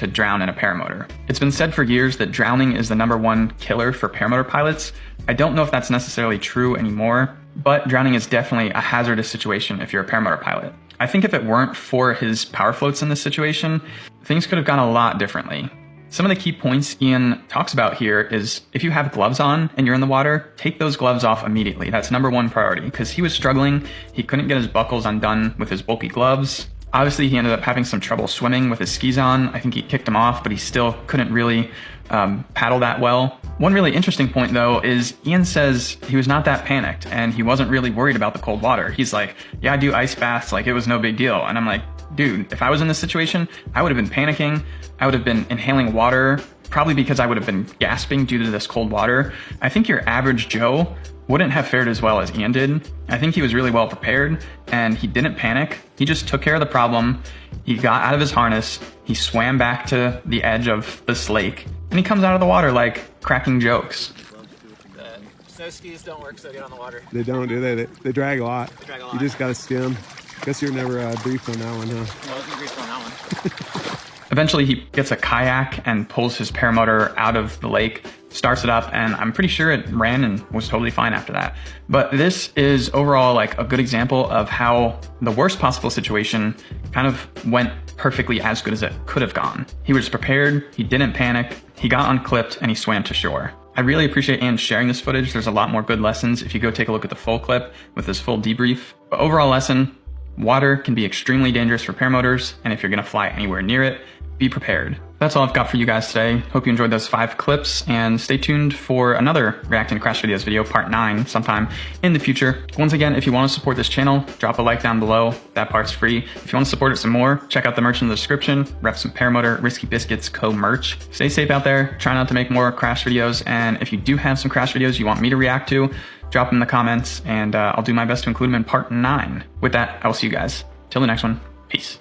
to drown in a paramotor. It's been said for years that drowning is the #1 killer for paramotor pilots. I don't know if that's necessarily true anymore, but drowning is definitely a hazardous situation if you're a paramotor pilot. I think if it weren't for his power floats in this situation, things could have gone a lot differently. Some of the key points Ian talks about here is if you have gloves on and you're in the water, take those gloves off immediately. That's #1 priority, because he was struggling. He couldn't get his buckles undone with his bulky gloves. Obviously, he ended up having some trouble swimming with his skis on. I think he kicked them off, but he still couldn't really paddle that well. One really interesting point, though, is Ian says he was not that panicked and he wasn't really worried about the cold water. He's like, yeah, I do ice baths, like it was no big deal. And I'm like, dude, if I was in this situation, I would have been panicking. I would have been inhaling water, probably because I would have been gasping due to this cold water. I think your average Joe wouldn't have fared as well as Ian did. I think he was really well prepared and he didn't panic. He just took care of the problem. He got out of his harness. He swam back to the edge of this lake and he comes out of the water like cracking jokes. Snow skis don't work so good on the water. They don't, do they? They drag a lot. They drag a lot. You just gotta skim. Guess you're never briefed on that one, huh? No, I wasn't briefed on that one. Eventually he gets a kayak and pulls his paramotor out of the lake, starts it up, and I'm pretty sure it ran and was totally fine after that. But this is overall like a good example of how the worst possible situation kind of went perfectly as good as it could have gone. He was prepared, he didn't panic, he got unclipped, and he swam to shore. I really appreciate Ian sharing this footage. There's a lot more good lessons if you go take a look at the full clip with this full debrief. But overall lesson, water can be extremely dangerous for paramotors, and if you're gonna fly anywhere near it, be prepared. That's all I've got for you guys today. Hope you enjoyed those 5 clips, and stay tuned for another Reacting to Crash Videos video, part 9, sometime in the future. Once again, if you want to support this channel, drop a like down below. That part's free. If you want to support it some more, check out the merch in the description. Rep some Paramotor Risky Biscuits co-merch. Stay safe out there. Try not to make more crash videos, and if you do have some crash videos you want me to react to, drop them in the comments, and I'll do my best to include them in part 9. With that, I will see you guys. Till the next one. Peace.